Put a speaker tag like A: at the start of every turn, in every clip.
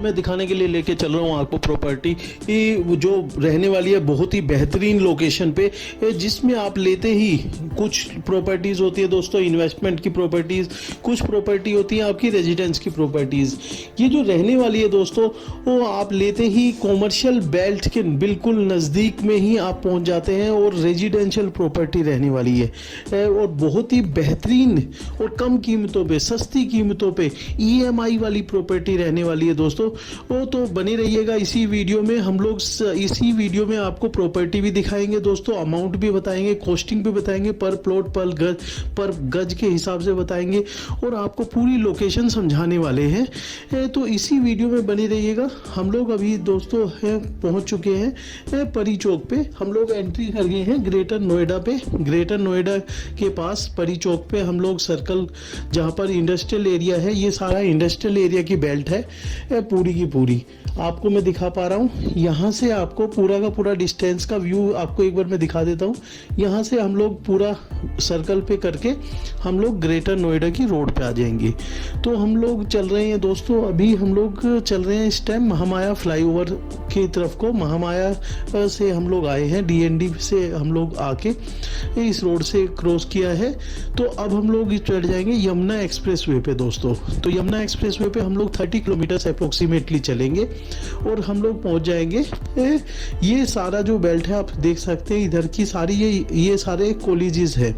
A: मैं दिखाने के लिए लेके चल रहा हूँ आपको प्रॉपर्टी जो रहने वाली है बहुत ही बेहतरीन लोकेशन पे, जिसमें आप लेते ही कुछ प्रॉपर्टीज़ होती है दोस्तों इन्वेस्टमेंट की प्रॉपर्टीज़, कुछ प्रॉपर्टी होती है आपकी रेजिडेंस की प्रॉपर्टीज़। ये जो रहने वाली है दोस्तों वो आप लेते ही कॉमर्शियल बेल्ट के बिल्कुल नज़दीक में ही आप पहुँच जाते हैं और रेजिडेंशियल प्रॉपर्टी रहने वाली है और बहुत ही बेहतरीन और कम कीमतों पे, सस्ती कीमतों पे EMI वाली प्रॉपर्टी रहने वाली है दोस्तों। वो तो बनी रहिएगा इसी वीडियो में। हम लोग इसी वीडियो में आपको प्रॉपर्टी भी दिखाएंगे दोस्तों, अमाउंट भी बताएंगे, कॉस्टिंग भी बताएंगे, पर प्लॉट पर गज के हिसाब से बताएंगे और आपको पूरी लोकेशन समझाने वाले हैं। तो इसी वीडियो में बनी रहिएगा। हम लोग अभी दोस्तों पहुंच चुके हैं परी चौक पे। हम लोग एंट्री कर गए हैं ग्रेटर नोएडा पे। ग्रेटर नोएडा के पास परी चौक पे हम लोग सर्कल, जहाँ पर इंडस्ट्रियल एरिया है, ये सारा इंडस्ट्रियल एरिया की बेल्ट है पूरी की पूरी। आपको मैं दिखा पा रहा हूँ, यहाँ से आपको पूरा का पूरा डिस्टेंस का व्यू आपको एक बार मैं दिखा देता हूँ। यहाँ से हम लोग पूरा सर्कल पे करके हम लोग ग्रेटर नोएडा की रोड पे आ जाएंगे। तो हम लोग चल रहे हैं दोस्तों, अभी हम लोग चल रहे हैं इस टाइम महामाया फ्लाईओवर की तरफ को। महामाया से हम लोग आए हैं, DND से हम लोग आके इस रोड से क्रॉस किया है। तो अब हम लोग चढ़ जाएंगे यमुना एक्सप्रेस वे पे दोस्तों। तो यमुना एक्सप्रेस वे पे हम लोग 30 किलोमीटर अप्रोक्सीमेटली चलेंगे और हम लोग पहुंच जाएंगे। ये सारा जो बेल्ट है आप देख सकते हैं, इधर की सारी ये सारे कॉलेजेस है।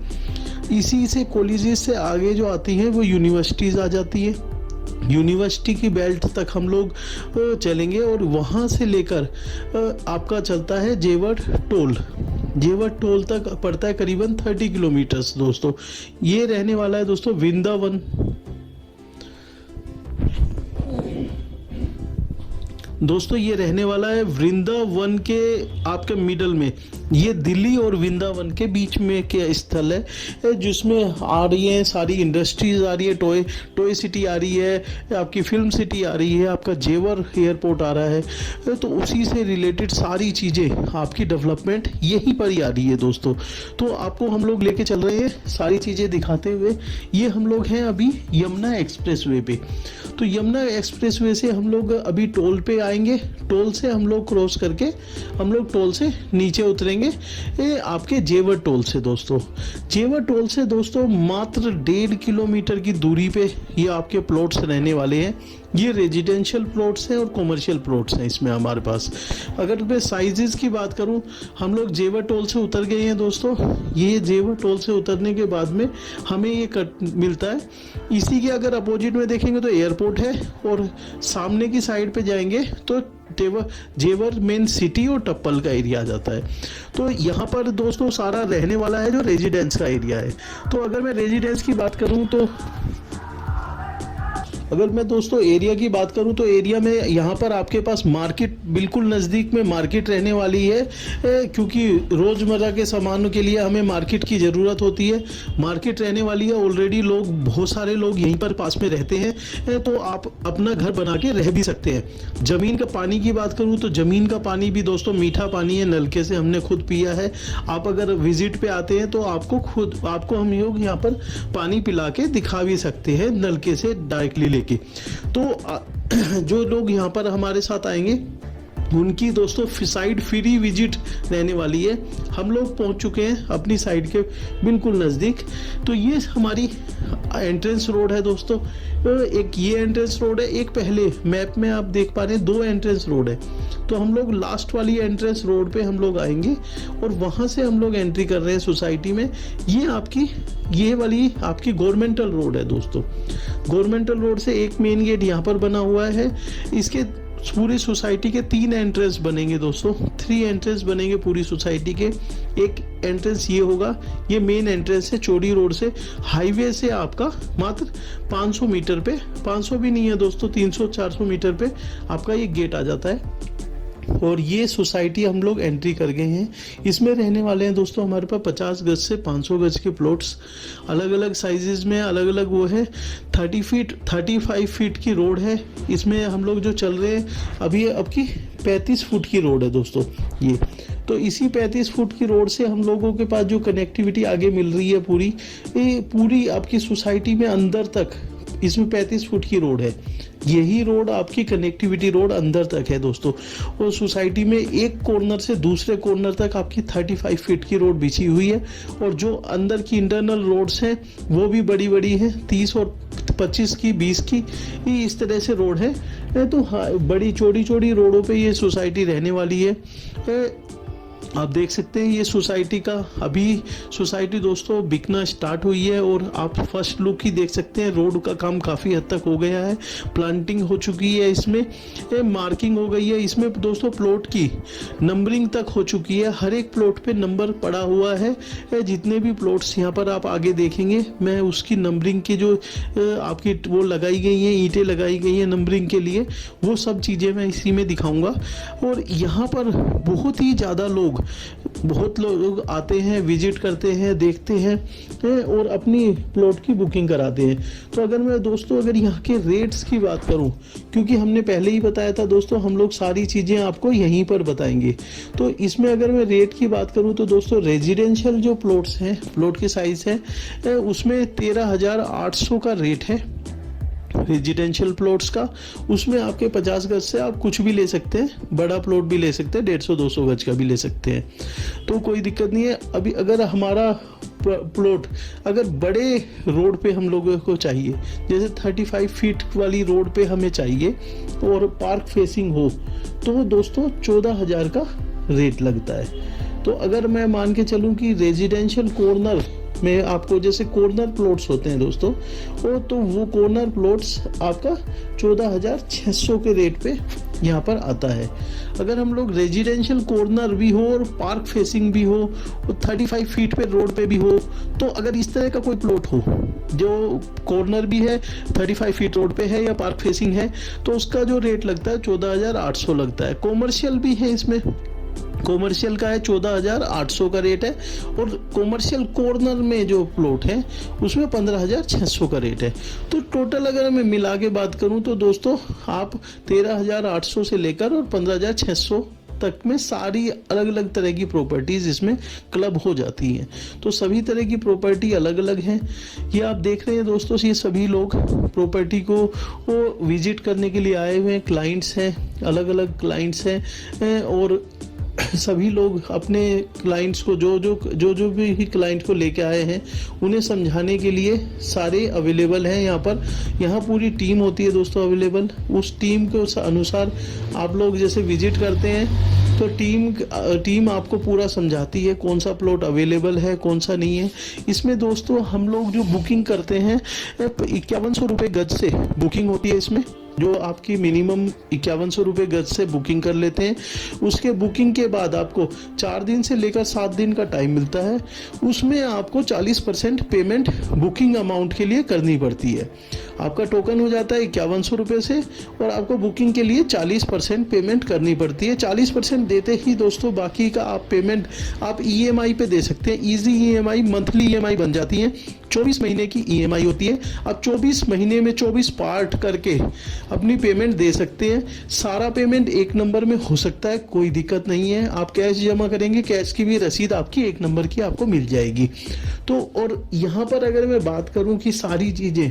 A: इसी से कॉलेजेस से आगे जो आती है वो यूनिवर्सिटीज़ आ जाती है। यूनिवर्सिटी की बेल्ट तक हम लोग चलेंगे और वहाँ से लेकर आपका चलता है जेवर टोल। जेवर टोल तक पड़ता है करीबन 30 किलोमीटर्स दोस्तों। ये रहने वाला है दोस्तों वृंदावन। दोस्तों ये रहने वाला है वृंदावन के आपके मिडल में। ये दिल्ली और वृंदावन के बीच में के स्थल है, जिसमें आ रही है सारी इंडस्ट्रीज आ रही है, टॉय सिटी आ रही है, आपकी फिल्म सिटी आ रही है, आपका जेवर एयरपोर्ट आ रहा है। तो उसी से रिलेटेड सारी चीज़ें आपकी डेवलपमेंट यहीं पर ही आ रही है दोस्तों। तो आपको हम लोग लेके चल रहे हैं सारी चीज़ें दिखाते हुए। ये हम लोग हैं अभी यमुना एक्सप्रेस वे पे। तो यमुना एक्सप्रेस वे से हम लोग अभी टोल पे आएंगे। टोल से हम लोग क्रॉस करके हम लोग टोल से नीचे उतरेंगे आपके जेवर टोल से दोस्तों। जेवर टोल से दोस्तों मात्र 1.5 किलोमीटर की दूरी पे ये आपके प्लॉट्स रहने वाले हैं। ये रेजिडेंशियल प्लॉट्स हैं और कॉमर्शियल प्लॉट्स हैं इसमें हमारे पास। अगर मैं साइजेस की बात करूं, हम लोग जेवर टोल से उतर गए हैं दोस्तों। ये जेवर टोल से उतरने के बाद में हमें ये कट मिलता है। इसी के अगर अपोजिट में देखेंगे तो एयरपोर्ट है और सामने की साइड पे जाएंगे तो जेवर मेन सिटी और टप्पल का एरिया आ जाता है। तो यहाँ पर दोस्तों सारा रहने वाला है जो रेजिडेंस का एरिया है। तो अगर मैं रेजिडेंस की बात करूँ तो अगर मैं दोस्तों एरिया की बात करूं तो एरिया में यहाँ पर आपके पास मार्केट बिल्कुल नज़दीक में मार्केट रहने वाली है, क्योंकि रोज़मर्रा के सामानों के लिए हमें मार्केट की ज़रूरत होती है। मार्केट रहने वाली है, ऑलरेडी लोग, बहुत सारे लोग यहीं पर पास में रहते हैं, तो आप अपना घर बना के रह भी सकते हैं। ज़मीन का पानी की बात करूँ तो ज़मीन का पानी भी दोस्तों मीठा पानी है, नलके से हमने खुद पिया है। आप अगर विजिट पे आते हैं तो आपको हम लोग यहाँ पर पानी पिला के दिखा भी सकते हैं नलके से डायरेक्टली। तो जो लोग यहाँ पर हमारे साथ आएंगे उनकी दोस्तों साइड फ्री विजिट रहने वाली है। हम लोग पहुंच चुके हैं अपनी साइड के बिल्कुल नज़दीक। तो ये हमारी एंट्रेंस रोड है दोस्तों। एक ये एंट्रेंस रोड है, एक पहले मैप में आप देख पा रहे हैं 2 एंट्रेंस रोड है। तो हम लोग लास्ट वाली एंट्रेंस रोड पे हम लोग आएंगे और वहाँ से हम लोग एंट्री कर रहे हैं सोसाइटी में। ये वाली आपकी गवर्नमेंटल रोड है दोस्तों। गवर्नमेंटल रोड से एक मेन गेट यहाँ पर बना हुआ है। इसके पूरी सोसाइटी के 3 एंट्रेंस बनेंगे दोस्तों, 3 एंट्रेंस बनेंगे पूरी सोसाइटी के। एक एंट्रेंस ये होगा, ये मेन एंट्रेंस है चौड़ी रोड से। हाईवे से आपका मात्र 500 मीटर पे, 500 भी नहीं है दोस्तों, 300-400 मीटर पे आपका ये गेट आ जाता है। और ये सोसाइटी हम लोग एंट्री कर गए हैं। इसमें रहने वाले हैं दोस्तों हमारे पास 50 गज से 500 गज के प्लॉट्स, अलग अलग साइजेस में, अलग अलग वो है। 30 फीट 35 फीट की रोड है। इसमें हम लोग जो चल रहे हैं अभी आपकी 35 फुट की रोड है दोस्तों ये। तो इसी 35 फुट की रोड से हम लोगों के पास जो कनेक्टिविटी आगे मिल रही है पूरी आपकी सोसाइटी में अंदर तक इसमें 35 फुट की रोड है। यही रोड आपकी कनेक्टिविटी रोड अंदर तक है दोस्तों। और सोसाइटी में एक कॉर्नर से दूसरे कॉर्नर तक आपकी 35 फीट की रोड बिछी हुई है। और जो अंदर की इंटरनल रोड्स हैं वो भी बड़ी बड़ी हैं, 30 और 25 की, 20 की, ये इस तरह से रोड है। तो हाँ, बड़ी चौड़ी चौड़ी रोडों पे ये सोसाइटी रहने वाली है। आप देख सकते हैं ये सोसाइटी का, अभी सोसाइटी दोस्तों बिकना स्टार्ट हुई है। और आप फर्स्ट लुक ही देख सकते हैं, रोड का काम काफ़ी हद तक हो गया है, प्लांटिंग हो चुकी है, इसमें मार्किंग हो गई है। इसमें दोस्तों प्लॉट की नंबरिंग तक हो चुकी है, हर एक प्लॉट पे नंबर पड़ा हुआ है। जितने भी प्लॉट्स यहाँ पर आप आगे देखेंगे, मैं उसकी नंबरिंग की जो आपकी वो लगाई गई हैं, ईंटें लगाई गई हैं नंबरिंग के लिए, वो सब चीज़ें मैं इसी में दिखाऊंगा। और यहाँ पर बहुत ही ज़्यादा बहुत लोग आते हैं, विजिट करते हैं, देखते हैं और अपनी प्लॉट की बुकिंग कराते हैं। तो अगर मैं दोस्तों अगर यहाँ के रेट्स की बात करूँ, क्योंकि हमने पहले ही बताया था दोस्तों हम लोग सारी चीज़ें आपको यहीं पर बताएंगे, तो इसमें अगर मैं रेट की बात करूँ तो दोस्तों रेजिडेंशियल जो प्लॉट्स हैं, प्लॉट के साइज़ है उसमें 13,800 का रेट है रेजिडेंशियल प्लॉट्स का। उसमें आपके 50 गज से आप कुछ भी ले सकते हैं, बड़ा प्लॉट भी ले सकते हैं, 150-200 गज का भी ले सकते हैं, तो कोई दिक्कत नहीं है। अभी अगर हमारा प्लॉट अगर बड़े रोड पे हम लोगों को चाहिए, जैसे 35 फीट वाली रोड पे हमें चाहिए और पार्क फेसिंग हो, तो दोस्तों 14,000 का रेट लगता है। तो अगर मैं मान के चलूँ कि रेजिडेंशियल कॉर्नर में आपको, जैसे कॉर्नर प्लॉट्स होते हैं दोस्तों, तो वो कॉर्नर प्लॉट्स आपका 14,600 के रेट पे यहाँ पर आता है। अगर हम लोग रेजिडेंशियल कॉर्नर भी हो और पार्क फेसिंग भी हो और 35 फीट पे रोड पे भी हो, तो अगर इस तरह का कोई प्लॉट हो जो कॉर्नर भी है, 35 फीट रोड पे है या पार्क फेसिंग है, तो उसका जो रेट लगता है 14,800 लगता है। कॉमर्शियल भी है, इसमें कॉमर्शियल का है 14,800 का रेट है। और कॉमर्शियल कॉर्नर में जो प्लॉट है उसमें 15,600 का रेट है। तो टोटल अगर मैं मिला के बात करूं तो दोस्तों आप 13,800 से लेकर और 15,600 तक में सारी अलग अलग तरह की प्रॉपर्टीज इसमें क्लब हो जाती हैं। तो सभी तरह की प्रॉपर्टी अलग अलग हैं। ये आप देख रहे हैं दोस्तों, ये सभी लोग प्रॉपर्टी को विजिट करने के लिए आए हुए हैं, क्लाइंट्स हैं, अलग अलग क्लाइंट्स हैं। और सभी लोग अपने क्लाइंट्स को जो भी क्लाइंट को लेके आए हैं उन्हें समझाने के लिए सारे अवेलेबल हैं यहाँ पर। यहाँ पूरी टीम होती है दोस्तों अवेलेबल। उस टीम के अनुसार आप लोग जैसे विजिट करते हैं तो टीम आपको पूरा समझाती है कौन सा प्लॉट अवेलेबल है, कौन सा नहीं है। इसमें दोस्तों हम लोग जो बुकिंग करते हैं 5100 रुपये गज से बुकिंग होती है इसमें, जो आपकी मिनिमम 5100 रुपये गज से बुकिंग कर लेते हैं। उसके बुकिंग के बाद आपको 4 दिन से लेकर 7 दिन का टाइम मिलता है। उसमें आपको 40% पेमेंट बुकिंग अमाउंट के लिए करनी पड़ती है। आपका टोकन हो जाता है 5100 रुपये से और आपको बुकिंग के लिए 40% पेमेंट करनी पड़ती है। 40% देते ही दोस्तों बाकी का आप पेमेंट आप EMI पे दे सकते हैं। ईजी EMI, मंथली EMI बन जाती है। 24 महीने की EMI होती है। आप 24 महीने में 24 पार्ट करके अपनी पेमेंट दे सकते हैं। सारा पेमेंट एक नंबर में हो सकता है, कोई दिक्कत नहीं है। आप कैश जमा करेंगे, कैश की भी रसीद आपकी एक नंबर की आपको मिल जाएगी। तो और यहाँ पर अगर मैं बात करूँ कि सारी चीज़ें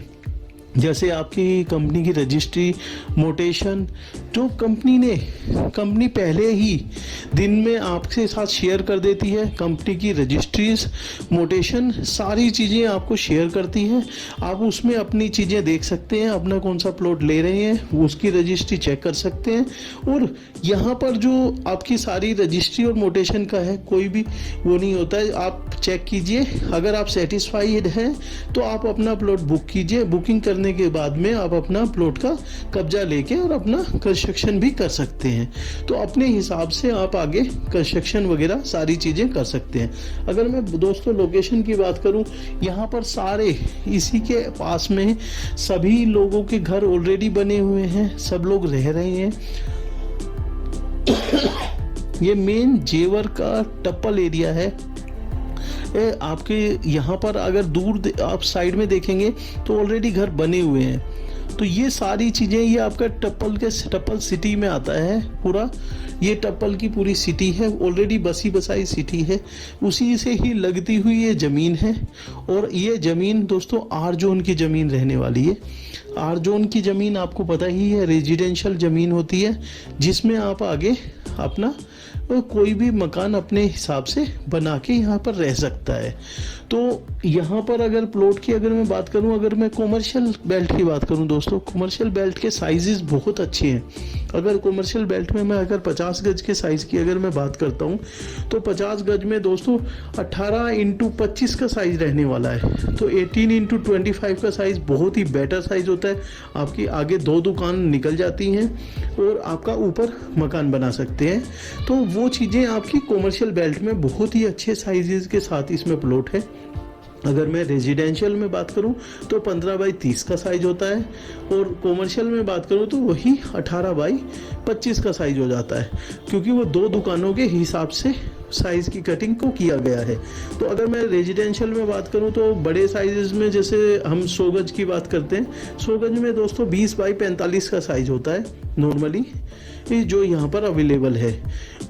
A: जैसे आपकी कंपनी की रजिस्ट्री, मोटेशन, जो कंपनी पहले ही दिन में आपके साथ शेयर कर देती है। कंपनी की रजिस्ट्रीज, मोटेशन, सारी चीज़ें आपको शेयर करती हैं। आप उसमें अपनी चीज़ें देख सकते हैं, अपना कौन सा प्लॉट ले रहे हैं उसकी रजिस्ट्री चेक कर सकते हैं। और यहाँ पर जो आपकी सारी रजिस्ट्री और मोटेशन का है, कोई भी वो नहीं होता है। आप चेक कीजिए, अगर आप सेटिस्फाइड हैं तो आप अपना प्लॉट बुक कीजिए। बुकिंग करने के बाद में आप अपना प्लॉट का कब्जा लेके और अपना कंस्ट्रक्शन भी कर सकते हैं। तो अपने हिसाब से आप आगे कंस्ट्रक्शन वगैरह सारी चीज़ें कर सकते हैं। अगर मैं दोस्तों लोकेशन की बात करूं, यहाँ पर सारे इसी के पास में सभी लोगों के घर ऑलरेडी बने हुए हैं, सब लोग रह रहे हैं। ये मेन जेवर का टप्पल एरिया है। आपके यहाँ पर अगर दूर आप साइड में देखेंगे तो ऑलरेडी घर बने हुए हैं। तो ये सारी चीज़ें, ये आपका टप्पल सिटी में आता है पूरा। ये टप्पल की पूरी सिटी है, ऑलरेडी बसी बसाई सिटी है, उसी से ही लगती हुई ये ज़मीन है। और ये ज़मीन दोस्तों आर जोन की ज़मीन रहने वाली है। आर जोन की ज़मीन आपको पता ही है, रेजिडेंशियल ज़मीन होती है, जिसमें आप आगे अपना कोई भी मकान अपने हिसाब से बना के यहाँ पर रह सकता है। तो यहाँ पर अगर प्लॉट की अगर मैं बात करूँ, अगर मैं कॉमर्शियल बेल्ट की बात करूँ दोस्तों, कॉमर्शियल बेल्ट के साइजेस बहुत अच्छे हैं। अगर कॉमर्शियल बेल्ट में मैं अगर 50 गज के साइज़ की अगर मैं बात करता हूँ, तो 50 गज में दोस्तों 18x25 का साइज़ रहने वाला है। तो 18x25 का साइज़ बहुत ही बेटर साइज़ होता है। आपकी आगे 2 दुकान निकल जाती हैं और आपका ऊपर मकान बना सकते हैं। तो वो चीज़ें आपकी कॉमर्शियल बेल्ट में बहुत ही अच्छे साइजेस के साथ इसमें प्लॉट है। अगर मैं रेजिडेंशियल में बात करूं तो 15x30 का साइज होता है, और कॉमर्शियल में बात करूं तो वही 18x25 का साइज हो जाता है, क्योंकि वो 2 दुकानों के हिसाब से साइज़ की कटिंग को किया गया है। तो अगर मैं रेजिडेंशियल में बात करूं तो बड़े साइजेस में जैसे हम 100 गज की बात करते हैं, 100 गज में दोस्तों 20x45 का साइज होता है नॉर्मली, जो यहाँ पर अवेलेबल है।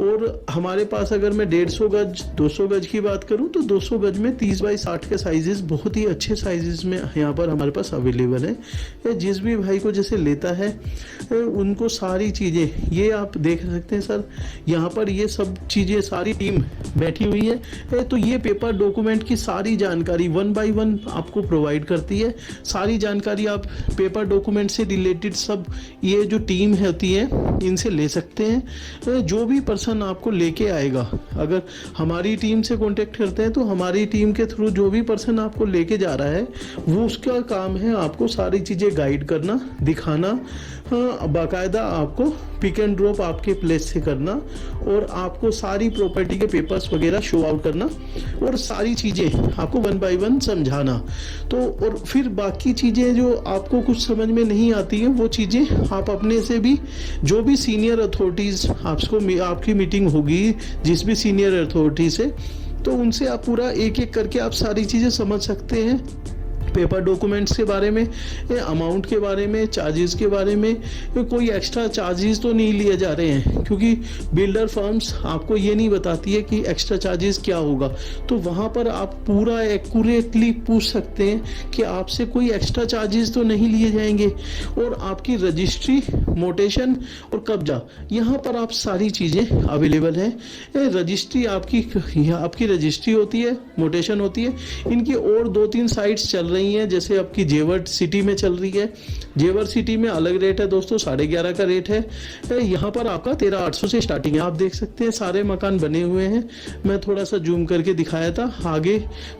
A: और हमारे पास अगर मैं 150 गज 200 गज की बात करूं तो 200 गज में 30x60 के साइजेस बहुत ही अच्छे साइजेस में यहाँ पर हमारे पास अवेलेबल है। जिस भी भाई को जैसे लेता है उनको सारी चीज़ें ये आप देख सकते हैं सर, यहाँ पर ये सब चीज़ें सारी टीम बैठी हुई है। तो ये पेपर डॉक्यूमेंट की सारी जानकारी 1 by 1 आपको प्रोवाइड करती है। सारी जानकारी आप पेपर डॉक्यूमेंट से रिलेटेड सब ये जो टीम होती है इनसे ले सकते हैं। जो भी पर्सन आपको लेके आएगा, अगर हमारी टीम से कांटेक्ट करते हैं तो हमारी टीम के थ्रू जो भी पर्सन आपको लेके जा रहा है वो उसका काम है आपको सारी चीज़ें गाइड करना, दिखाना, बाकायदा आपको पिक एंड ड्रॉप आपके प्लेस से करना, और आपको सारी प्रॉपर्टी के पेपर्स वगैरह शो आउट करना, और सारी चीज़ें आपको 1 by 1 समझाना। तो और फिर बाकी चीज़ें जो आपको कुछ समझ में नहीं आती हैं वो चीज़ें आप अपने से भी, जो भी सीनियर अथॉरिटीज़ आपकी मीटिंग होगी जिस भी सीनियर अथॉरिटी से, तो उनसे आप पूरा एक एक करके आप सारी चीज़ें समझ सकते हैं। पेपर डॉक्यूमेंट्स के बारे में, अमाउंट के बारे में, चार्जेस के बारे में, कोई एक्स्ट्रा चार्जेस तो नहीं लिए जा रहे हैं, क्योंकि बिल्डर फर्म्स आपको ये नहीं बताती है कि एक्स्ट्रा चार्जेस क्या होगा। तो वहाँ पर आप पूरा एक्यूरेटली पूछ सकते हैं कि आपसे कोई एक्स्ट्रा चार्जेस तो नहीं लिए जाएंगे। और आपकी रजिस्ट्री, मोटेशन और कब्जा, यहाँ पर आप सारी चीज़ें अवेलेबल हैं। रजिस्ट्री आपकी रजिस्ट्री होती है, मोटेशन होती है। इनकी और 2-3 साइट्स चल रही हैं, जैसे आपकी जेवर सिटी में चल रही है। जेवर सिटी में अलग रेट है दोस्तों, 11.5 का रेट है। यहाँ पर आपका 13,800 से स्टार्टिंग है। आप देख सकते हैं सारे मकान बने हुए हैं, मैं थोड़ा सा जूम करके दिखाया था। आगे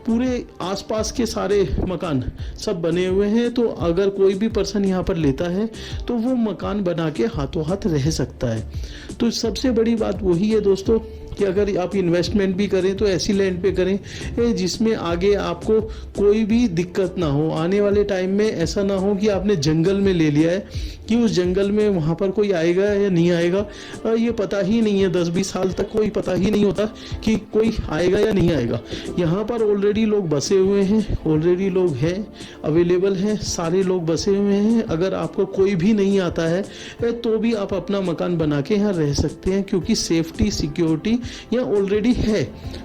A: पूरे आसपास के सारे मकान सब बने हुए हैं। तो अगर कोई भी पर्सन यहाँ पर लेता है तो वो मकान बना के हाथों हाथ रह सकता है। तो सबसे बड़ी बात वही है दोस्तों कि अगर आप इन्वेस्टमेंट भी करें तो ऐसी लैंड पे करें जिसमें आगे आपको कोई भी दिक्कत ना हो। आने वाले टाइम में ऐसा ना हो कि आपने जंगल में ले लिया है कि उस जंगल में वहाँ पर कोई आएगा या नहीं आएगा, ये पता ही नहीं है। 10-20 साल तक कोई पता ही नहीं होता कि कोई आएगा या नहीं आएगा। यहाँ पर ऑलरेडी लोग बसे हुए हैं, ऑलरेडी लोग हैं, अवेलेबल हैं, सारे लोग बसे हुए हैं। अगर आपको कोई भी नहीं आता है तो भी आप अपना मकान बना के यहाँ रह सकते हैं, क्योंकि सेफ्टी सिक्योरिटी यहाँ ऑलरेडी है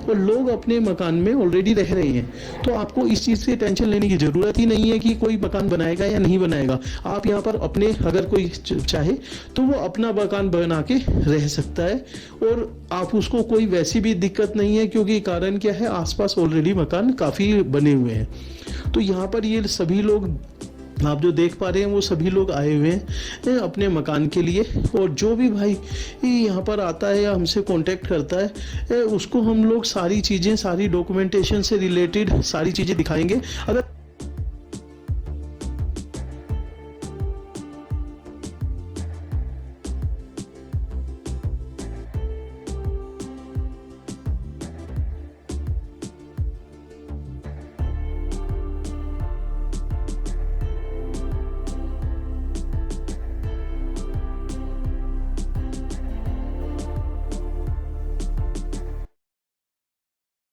A: और लोग अपने मकान में ऑलरेडी रह रहे हैं। तो आपको इस चीज़ से टेंशन लेने की ज़रूरत ही नहीं है कि कोई मकान बनाएगा या नहीं बनाएगा। आप यहाँ पर अपने, अगर कोई चाहे तो वो अपना मकान बना के रह सकता है, और आप उसको कोई वैसी भी दिक्कत नहीं है, क्योंकि कारण क्या है, आसपास ऑलरेडी मकान काफ़ी बने हुए हैं। तो यहाँ पर ये सभी लोग आप जो देख पा रहे हैं वो सभी लोग आए हुए हैं अपने मकान के लिए। और जो भी भाई यहाँ पर आता है या हमसे कांटेक्ट करता है उसको हम लोग सारी चीज़ें, सारी डॉक्यूमेंटेशन से रिलेटेड सारी चीज़ें दिखाएंगे। अगर